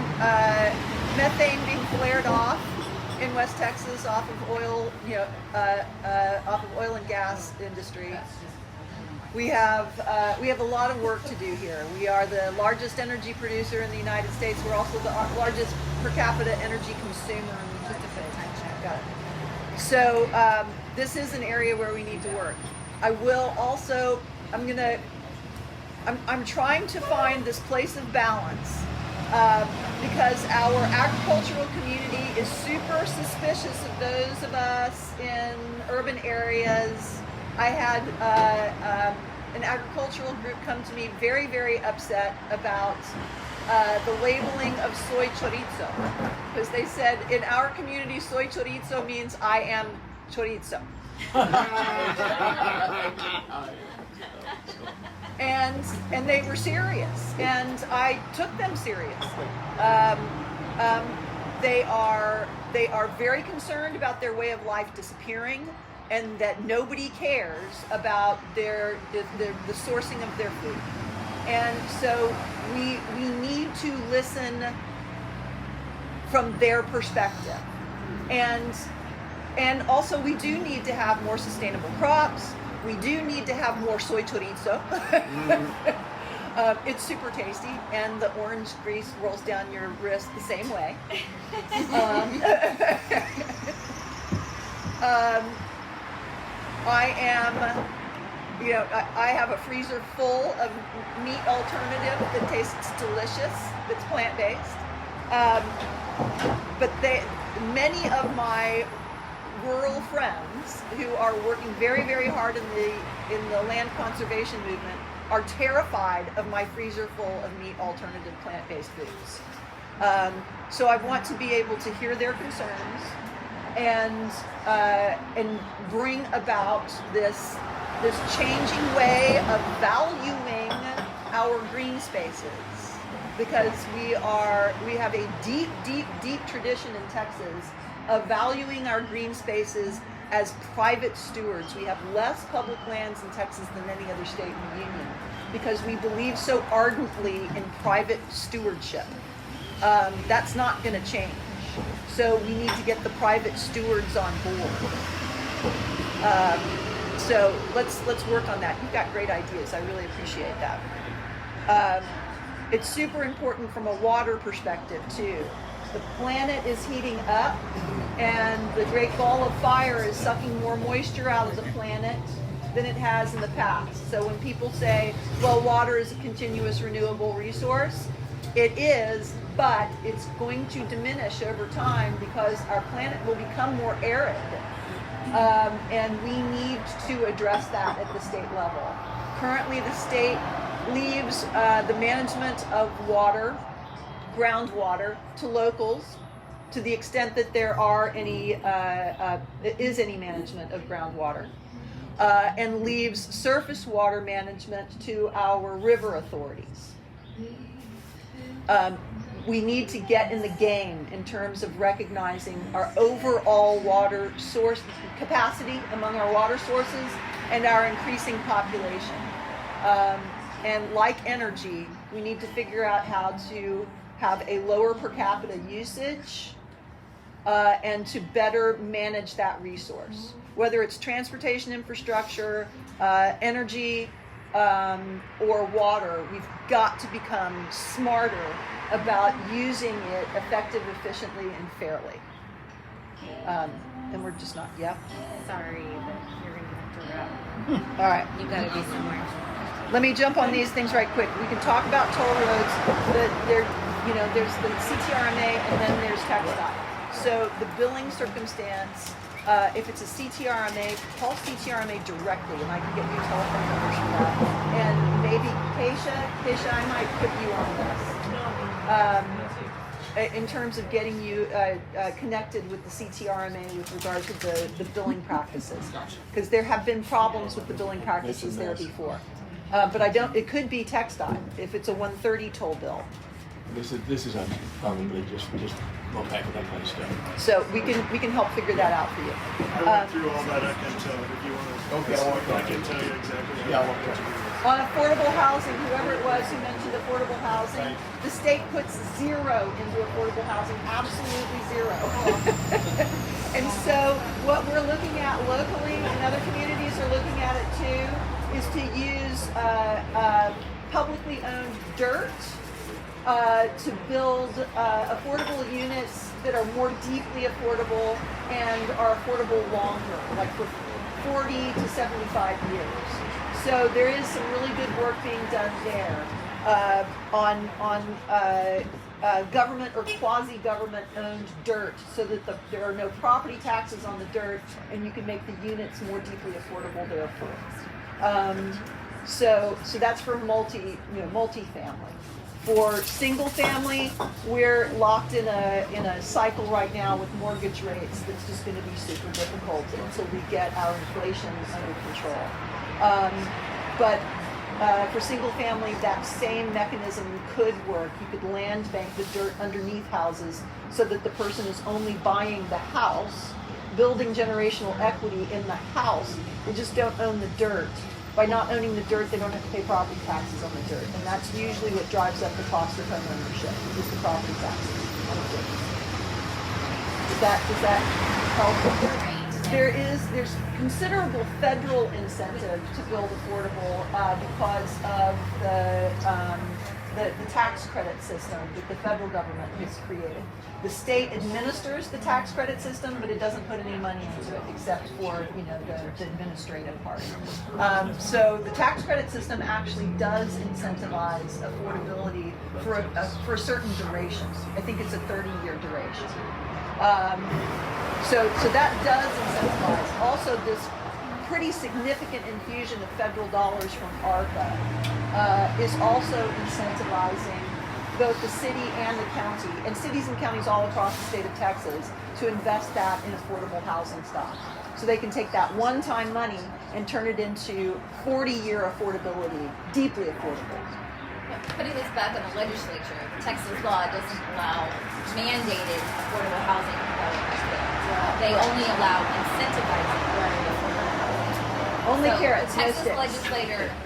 S2: being flared off in West Texas off of oil, off of oil and gas industry. We have a lot of work to do here. We are the largest energy producer in the United States. We're also the largest per capita energy consumer in the United States. Got it. So this is an area where we need to work. I will also, I'm trying to find this place of balance because our agricultural community is super suspicious of those of us in urban areas. I had an agricultural group come to me very, very upset about the labeling of soy chorizo, because they said in our community soy chorizo means I am chorizo. And they were serious, and I took them seriously. They are very concerned about their way of life disappearing, and that nobody cares about the sourcing of their food. And so we need to listen from their perspective, and also we do need to have more sustainable crops. We do need to have more soy chorizo. It's super tasty, and the orange grease rolls down your wrist the same way. I have a freezer full of meat alternative that tastes delicious, that's plant-based. But many of my rural friends who are working very, very hard in the land conservation movement are terrified of my freezer full of meat alternative plant-based foods. So I want to be able to hear their concerns and bring about this changing way of valuing our green spaces, because we have a deep, deep, deep tradition in Texas of valuing our green spaces as private stewards. We have less public lands in Texas than any other state in the union because we believe so ardently in private stewardship. That's not going to change. So we need to get the private stewards on board. So let's work on that. You've got great ideas. I really appreciate that. It's super important from a water perspective too. The planet is heating up, and the great ball of fire is sucking more moisture out of the planet than it has in the past. So when people say, well, water is a continuous renewable resource, it is, but it's going to diminish over time because our planet will become more arid. And we need to address that at the state level. Currently, the state leaves the management of water, groundwater, to locals, to the extent that there are is any management of groundwater, and leaves surface water management to our river authorities. We need to get in the game in terms of recognizing our overall water source capacity among our water sources and our increasing population. And like energy, we need to figure out how to have a lower per capita usage and to better manage that resource. Whether it's transportation infrastructure, energy, or water, we've got to become smarter about using it effectively, efficiently, and fairly. And we're just not, yeah?
S3: Sorry, but you're going to have to wrap.
S2: All right.
S3: You got to be somewhere.
S2: Let me jump on these things right quick. We can talk about toll roads, but there's the CTRMA and then there's TxDOT. So the billing circumstance, if it's a CTRMA, call CTRMA directly, and I can get you telephone numbers for that. And maybe Keisha, I might put you on this. In terms of getting you connected with the CTRMA with regard to the billing practices, because there have been problems with the billing practices there before. But it could be TxDOT if it's a 130 toll bill.
S6: This is probably just well back with that kind of stuff.
S2: So we can help figure that out for you.
S8: I went through all that. I can tell if you want to.
S6: Okay,
S8: I can tell you exactly.
S6: Yeah,
S8: what to do.
S2: On affordable housing, whoever it was who mentioned affordable housing, the state puts zero into affordable housing, absolutely zero. And so what we're looking at locally, and other communities are looking at it too, is to use publicly owned dirt to build affordable units that are more deeply affordable and are affordable longer, like for 40 to 75 years. So there is some really good work being done there on government or quasi-government owned dirt, so that there are no property taxes on the dirt, and you can make the units more deeply affordable therefore. So that's for multifamily. For single family, we're locked in a cycle right now with mortgage rates that's just going to be super difficult until we get our inflation under control. But for single family, that same mechanism could work. You could land bank the dirt underneath houses so that the person is only buying the house, building generational equity in the house. They just don't own the dirt. By not owning the dirt, they don't have to pay property taxes on the dirt. And that's usually what drives up the cost of home ownership, is the property taxes on the dirt. Does that help? There's considerable federal incentive to build affordable because of the tax credit system that the federal government has created. The state administers the tax credit system, but it doesn't put any money into it except for the administrative part. So the tax credit system actually does incentivize affordability for certain durations. I think it's a 30-year duration. So that does incentivize. Also, this pretty significant infusion of federal dollars from ARPA is also incentivizing both the city and the county, and cities and counties all across the state of Texas, to invest that in affordable housing stock. So they can take that one-time money and turn it into 40-year affordability, deeply affordable.
S3: Putting this back on the legislature, Texas law doesn't allow mandated affordable housing development. They only allow incentivizing affordable housing.
S2: Only
S3: So
S2: carrots,
S3: the
S2: no
S3: Texas
S2: sticks.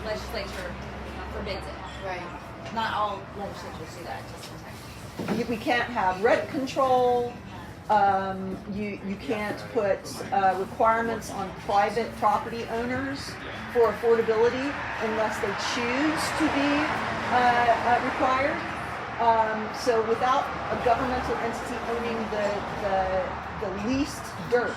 S3: legislature forbids it.
S10: Right.
S3: Not all legislatures do that, just in Texas.
S2: We can't have rent control. You can't put requirements on private property owners for affordability unless they choose to be required. So without a governmental entity owning the least dirt,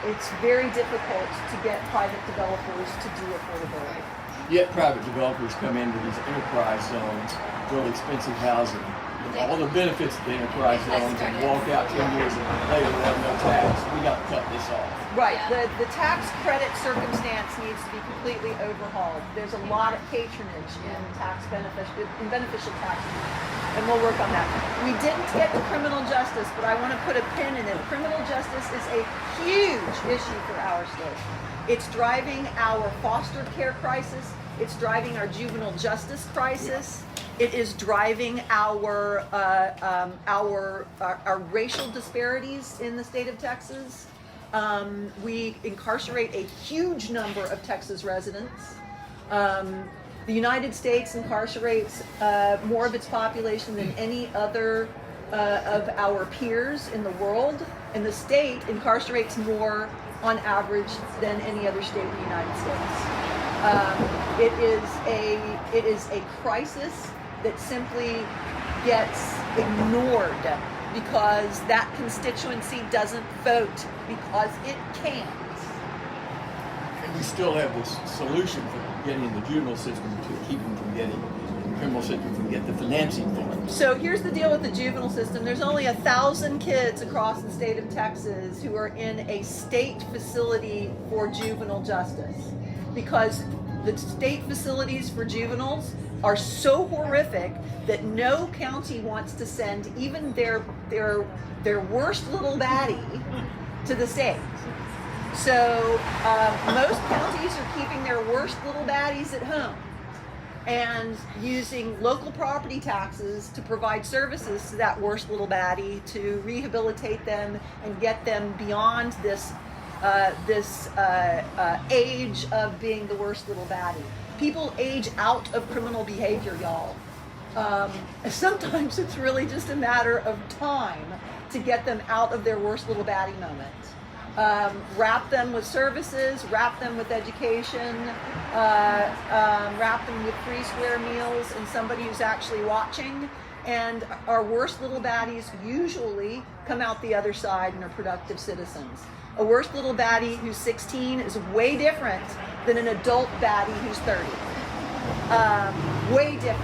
S2: it's very difficult to get private developers to do affordability.
S6: Yet private developers come into these enterprise zones, build expensive housing, with all the benefits of the enterprise zones, and walk out 10 years later with no tax. We got to cut this off.
S2: Right. The tax credit circumstance needs to be completely overhauled. There's a lot of patronage in beneficial taxes, and we'll work on that. We didn't get to criminal justice, but I want to put a pin in it. Criminal justice is a huge issue for our state. It's driving our foster care crisis. It's driving our juvenile justice crisis. It is driving our racial disparities in the state of Texas. We incarcerate a huge number of Texas residents. The United States incarcerates more of its population than any other of our peers in the world, and the state incarcerates more on average than any other state in the United States. It is a crisis that simply gets ignored because that constituency doesn't vote because it can't.
S6: And we still have this solution for getting the juvenile system to keep them from getting the criminal system from getting the financing for them.
S2: So here's the deal with the juvenile system. There's only 1,000 kids across the state of Texas who are in a state facility for juvenile justice, because the state facilities for juveniles are so horrific that no county wants to send even their worst little baddie to the state. So most counties are keeping their worst little baddies at home and using local property taxes to provide services to that worst little baddie, to rehabilitate them and get them beyond this age of being the worst little baddie. People age out of criminal behavior, y'all. Sometimes it's really just a matter of time to get them out of their worst little baddie moment. Wrap them with services, wrap them with education, wrap them with free square meals and somebody who's actually watching. And our worst little baddies usually come out the other side and are productive citizens. A worst little baddie who's 16 is way different than an adult baddie who's 30. Way different.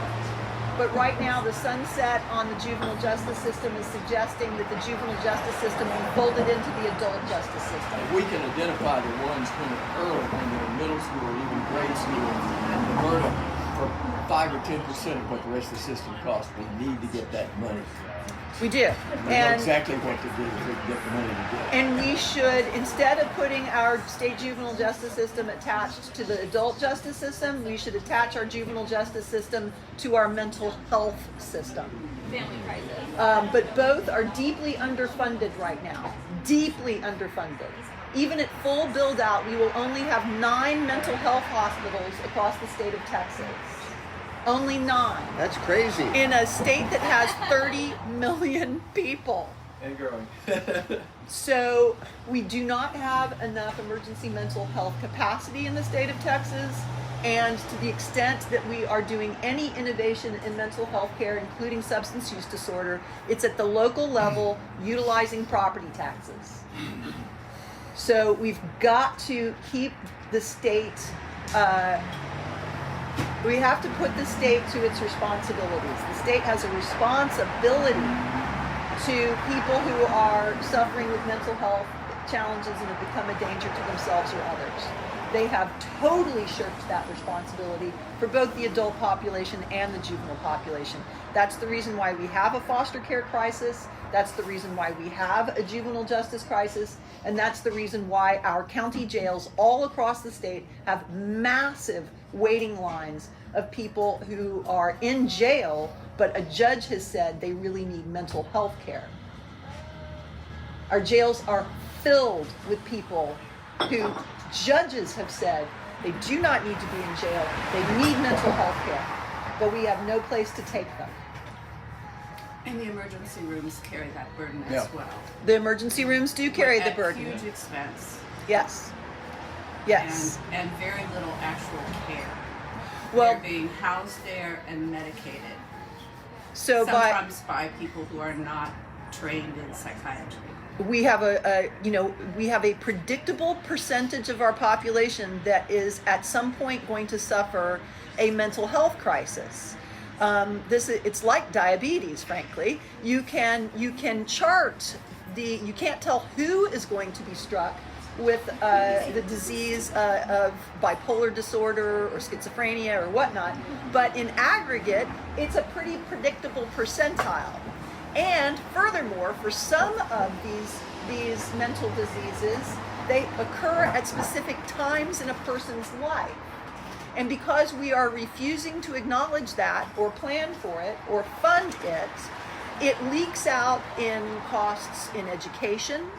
S2: But right now, the sunset on the juvenile justice system is suggesting that the juvenile justice system will be folded into the adult justice system.
S6: If we can identify the ones when they're in middle school or even grade school, and divert them for 5 or 10% of what the rest of the system costs, we need to get that money.
S2: We do.
S6: We know exactly what to do if we can get the money to do it.
S2: And we should, instead of putting our state juvenile justice system attached to the adult justice system, we should attach our juvenile justice system to our mental health system.
S3: Family crisis.
S2: But both are deeply underfunded right now. Deeply underfunded. Even at full build out, we will only have 9 mental health hospitals across the state of Texas. Only 9.
S7: That's crazy.
S2: In a state that has 30 million people.
S9: And growing.
S2: So we do not have enough emergency mental health capacity in the state of Texas. And to the extent that we are doing any innovation in mental health care, including substance use disorder, it's at the local level utilizing property taxes. So we've got to keep the state, we have to put the state to its responsibilities. The state has a responsibility to people who are suffering with mental health challenges and have become a danger to themselves or others. They have totally shirked that responsibility for both the adult population and the juvenile population. That's the reason why we have a foster care crisis. That's the reason why we have a juvenile justice crisis. And that's the reason why our county jails all across the state have massive waiting lines of people who are in jail, but a judge has said they really need mental health care. Our jails are filled with people who judges have said they do not need to be in jail, they need mental health care, but we have no place to take them.
S11: And the emergency rooms carry that burden
S6: Yeah.
S11: as well.
S2: The emergency rooms do carry the
S11: At
S2: burden.
S11: huge expense.
S2: Yes. Yes.
S11: And very little actual care.
S2: Well,
S11: They're being housed there and medicated.
S2: so
S11: Sometimes by people who are not trained in psychiatry.
S2: we have we have a predictable percentage of our population that is at some point going to suffer a mental health crisis. It's like diabetes, frankly. You can chart you can't tell who is going to be struck with the disease of bipolar disorder or schizophrenia or whatnot, but in aggregate, it's a pretty predictable percentile. And furthermore, for some of these mental diseases, they occur at specific times in a person's life. And because we are refusing to acknowledge that or plan for it or fund it, it leaks out in costs in education,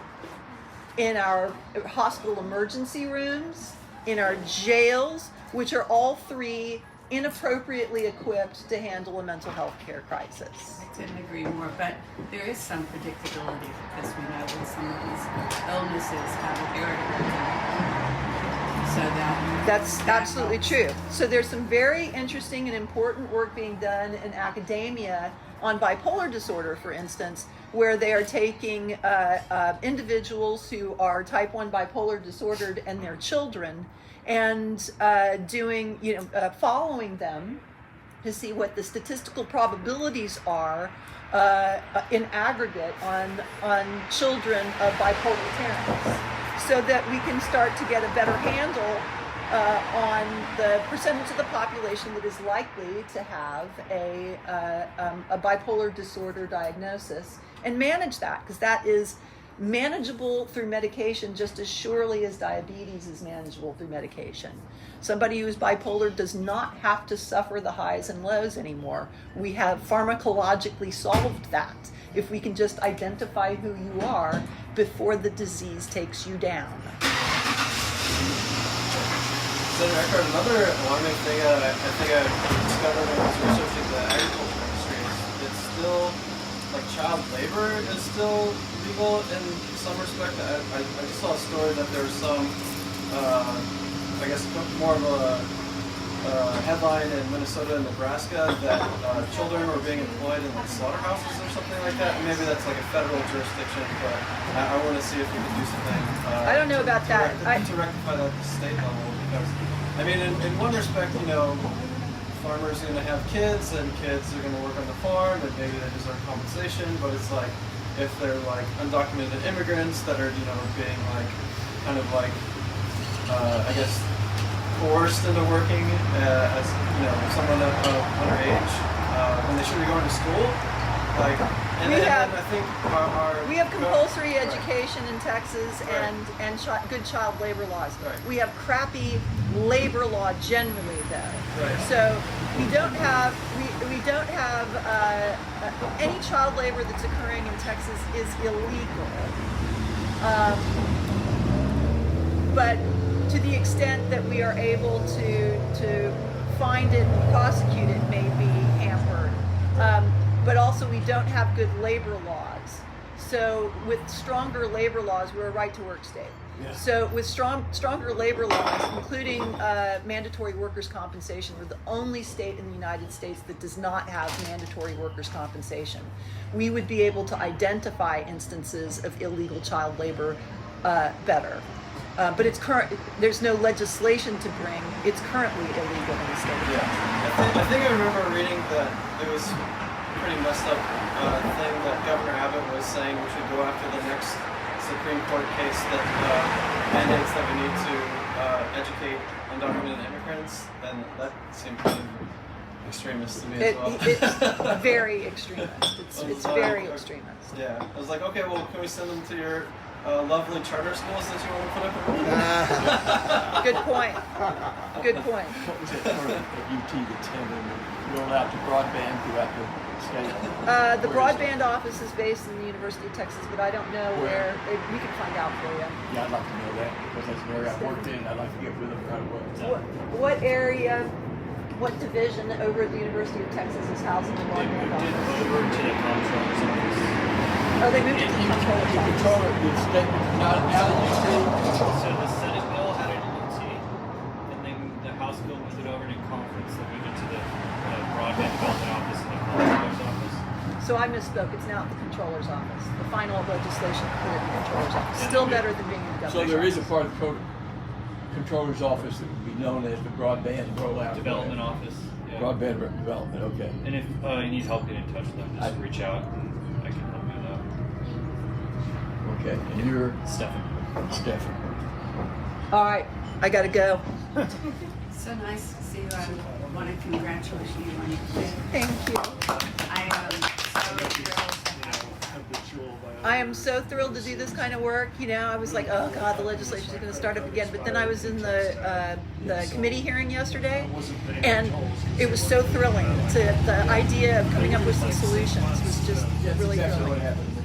S2: in our hospital emergency rooms, in our jails, which are all three inappropriately equipped to handle a mental health care crisis.
S11: I couldn't agree more, but there is some predictability because we know that some of these illnesses have a hereditary. So
S2: That's absolutely true. So there's some very interesting and important work being done in academia on bipolar disorder, for instance, where they are taking individuals who are type 1 bipolar disordered and their children and following them to see what the statistical probabilities are in aggregate on children of bipolar parents, so that we can start to get a better handle on the percentage of the population that is likely to have a bipolar disorder diagnosis and manage that, because that is manageable through medication just as surely as diabetes is manageable through medication. Somebody who is bipolar does not have to suffer the highs and lows anymore. We have pharmacologically solved that if we can just identify who you are before the disease takes you down.
S9: Senator Eckardt, another alarming thing I think I discovered when I was researching the agriculture industry is it's still, like, child labor is still legal in some respect. I just saw a story that there's some, I guess more of a headline in Minnesota and Nebraska that children were being employed in like slaughterhouses or something like that. Maybe that's like a federal jurisdiction, but I want to see if we can do something.
S2: I don't know about that.
S9: To rectify that at the state level, because I mean, in one respect, farmers are going to have kids, and kids are going to work on the farm, and maybe they deserve compensation. But it's like if they're like undocumented immigrants that are being like kind of like I guess coerced into working as someone underage when they should be going to school. Like, and then I think
S2: we have compulsory
S9: right.
S2: education in Texas
S9: Right.
S2: and good child labor laws.
S9: Right.
S2: We have crappy labor law generally, though.
S9: Right.
S2: So we don't have any child labor that's occurring in Texas is illegal. But to the extent that we are able to find it and prosecute it may be hampered. But also we don't have good labor laws. So with stronger labor laws, we're a right to work state.
S6: Yeah.
S2: So with stronger labor laws, including mandatory workers' compensation, we're the only state in the United States that does not have mandatory workers' compensation. We would be able to identify instances of illegal child labor better. But there's no legislation to bring. It's currently illegal in the state.
S9: Yeah, I think I remember reading that it was a pretty messed up thing that Governor Abbott was saying we should go after the next Supreme Court case that mandates that we need to educate undocumented immigrants, and that seemed kind of extremist to me as well.
S2: It's very extremist. It's very extremist.
S9: Yeah, I was like, okay, well, can we send them to your lovely charter schools that you want to put up in
S2: Good point. Good point.
S6: What was that part of UT that's rolled out to broadband throughout the state?
S2: The broadband office is based in the University of Texas, but I don't know where. We can find out for you.
S6: Yeah, I'd like to know that because that's an area I've worked in. I'd like to get with them right away.
S2: What area, what division over at the University of Texas is housing the broadband office?
S12: Over to the comptroller's office.
S2: Oh, they moved it to the controller's
S6: The
S2: office.
S6: controller, the state not out of
S12: So the Senate bill had it in UT, and then the House bill moved it over to conference, so moved it to the broadband development office and the comptroller's office.
S2: So I misspoke. It's now at the controller's office. The final legislation put it in the controller's office. Still better than being in the governor's
S6: So there is a
S2: office.
S6: part of the controller's office that would be known as the broadband rollout.
S12: Development office. Yeah.
S6: Broadband development, okay.
S12: And if you need help getting in touch with them, just reach out and I can help you with that.
S6: Okay, and you're
S12: Stefan.
S6: Stefan.
S2: All right, I gotta go.
S11: So nice to see you. I want to congratulate you on your win.
S2: Thank you.
S11: I am so thrilled.
S2: I am so thrilled to do this kind of work. I was like, oh God, the legislature is going to start up again. But then I was in the committee hearing yesterday, and it was so thrilling. The idea of coming up with some solutions was just really
S6: That's exactly
S2: thrilling.
S6: what happened.